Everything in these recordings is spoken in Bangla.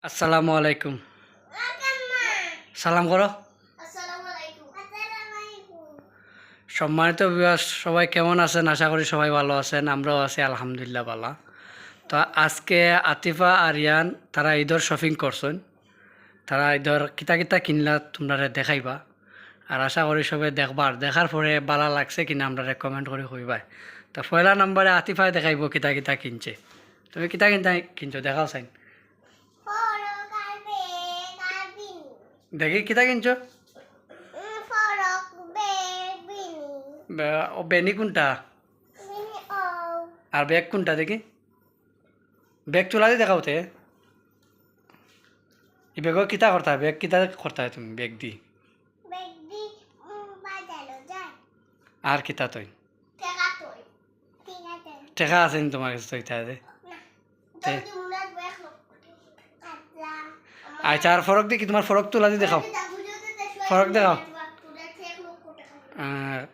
আসসালামু আলাইকুম। সালাম করো। সম্মানিত ভিউয়ার্স, সবাই কেমন আছেন? আশা করি সবাই ভালো আছেন। আমরাও আছি আলহামদুলিল্লাহ ভালো। তো আজকে আতিফা আর ইয়ান তারা ঈদর শপিং করছেন। তারা ঈদর কিতা কিতা কিনলা তোমরা দেখাইবা, আর আশা করি সবাই দেখবার, দেখার পরে ভালো লাগছে কিনা আমরা কমেন্ট করে কইবাই। তো পয়লা নম্বরে আতিফায় দেখাইব কিতা কিতা কিনছে। তুমি কিতা কিতা কিনছো দেখাও চাইন, দেখি কিতা কিনছো। ও বেনি কোনটা আর ব্যাগ কোনটা দেখি, ব্যাগ চুলা দিয়ে দেখাওতে। এই ব্যাগ কিতা করতা, ব্যাগ কিতা করতা তুমি ব্যাগ দি আর কিতা তৈ টেকা আছে নি তোমার কাছে তৈতা দে। আচ্ছা, আর ফরক দেখি, তোমার ফরক তোলা দিয়ে দেখাও, ফরক দেখাও।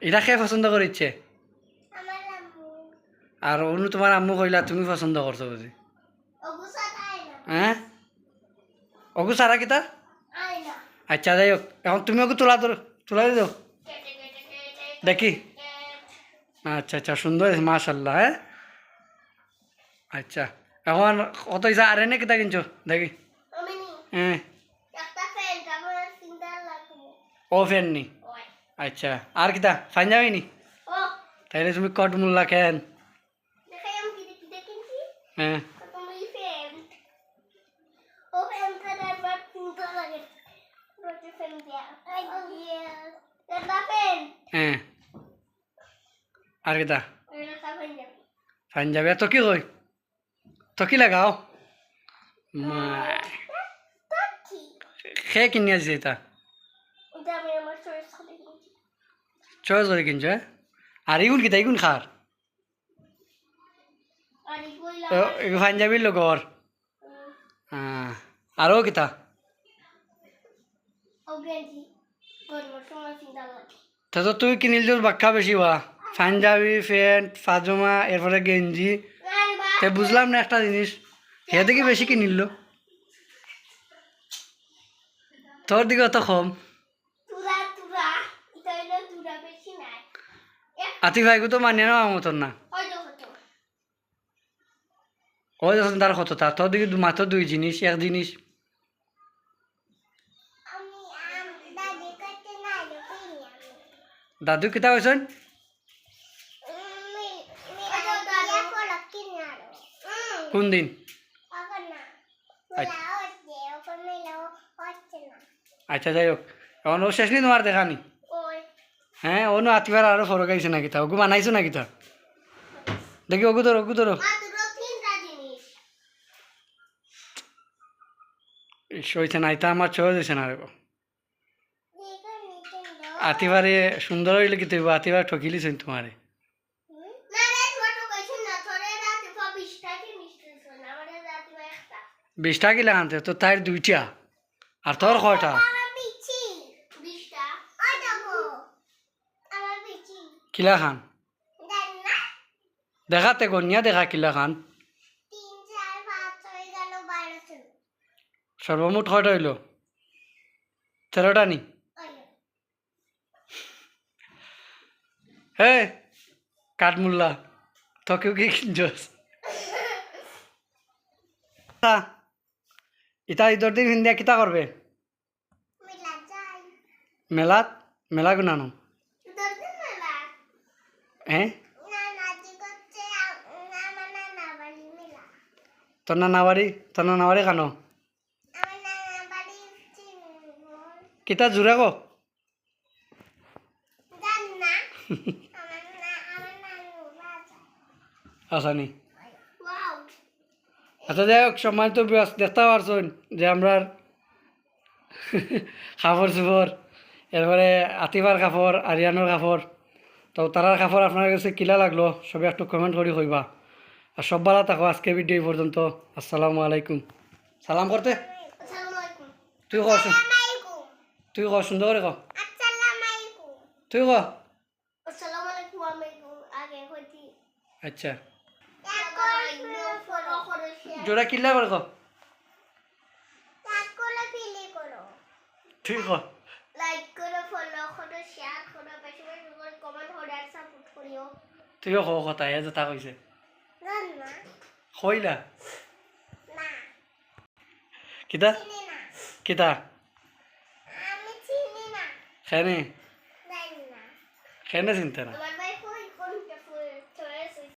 এটা খেয়ে পছন্দ করিচ্ছে, আর অন্য তোমার আম্মু কইলা তুমি পছন্দ করছো বুঝি। হ্যাঁ, অগু সারা কিতা। আচ্ছা যাই হোক, এখন তুমি ওকে তোলা দিয়ে দাও দেখি। আচ্ছা আচ্ছা, সুন্দর মাশাল্লাহ। হ্যাঁ আচ্ছা, এখন কত ইসা আর এনে কিতা কিনছো দেখি। হ্যাঁ, ও ফ্যান নি। আচ্ছা, আর কিতা ফাইন যাবি নি? তাইলে তুমি কট মূল্যা কেন? হ্যাঁ, হ্যাঁ, আর কিতা ফাইন যাবে। তো কি কই, তো কি লাগাও খেয়ে কিনি আছে এটা চয়েস করে কিনছো। আর ইগুন কিতা, ইগুন খার ফাইন যাবি লগর। আরও কিতা তো তুই কিনিল তোর বাক্কা বেশি বা পাঞ্জাবি প্যান্ট পাজামা এরপরে গেঞ্জি। তে বুঝলাম না একটা জিনিস, হে দেখি বেশি কিনিল, তোর দিকে অত কম। আতি ভাইগু তো মানিয়ে নেওয়া মতন না। ও যখন তার কত তা তোর দিকে মাত্র দুই জিনিস, এক জিনিস দাদু কিতা কইছেন। কোন দিন? আচ্ছা যাই হোক, এখন ও শেষ নি তোমার দেখানি। হ্যাঁ, ও নো আতিবার আরো ফরক আইছে নাকি, তা ওগু বানাইছো নাকি তা দেখি। ওগু ধরো, ওগু ধরো। হইছে না, এটা আমার চয়েস হয়েছে না রে। আতিবারে সুন্দর হইলে কি তুই আতিবার ঠকিলিস তোমারে। 20টা কিলা আনতে তো তাই দুইটা, আর তোর কয়টা? কিলা খান দেখাতে গনিয়া দেখা কিলা খান সর্বমোট কয়টা হইল? 13টা নি। হে কাঠমুল্লা, তোকেও কি কিনছস? ইতা ঈদর দিন হিন্দিয়া কিতা করবে? মেলাত মেলা গুনানো। হ্যাঁ, তোর নানা বাড়ি কানো কিতা জুড়ে গো। আসানি। আচ্ছা যাই হোক, সম্মানিত দেখতে পারছেন যে আমরা কাপড় চোপড়, এরপরে আতিফার কাপড়, আরিয়ানোর কাপড়, তো তারার কাপড় আপনার কাছে কিলা লাগলো সবাই একটু কমেন্ট করে কইবা। আর সব ভালো থাকো, আজকে ভিডিও পর্যন্ত। আসসালামু আলাইকুম। সালাম করতে তুই ক, তুই ক সুন্দর করে ক, তুই ক। আচ্ছা, জোড়া কিল্লা করে ক। তুই ক লাইক করো ফলো করো শেয়ার করো বেশি বেশি করে কমেন্ট করো আর সাপোর্ট করিও তুইও ক কথা এ যে তা কইছে না না কইলা না কিতা চিনি না কিতা আমি চিনি না খেনে জানি না খেনে চিনতে না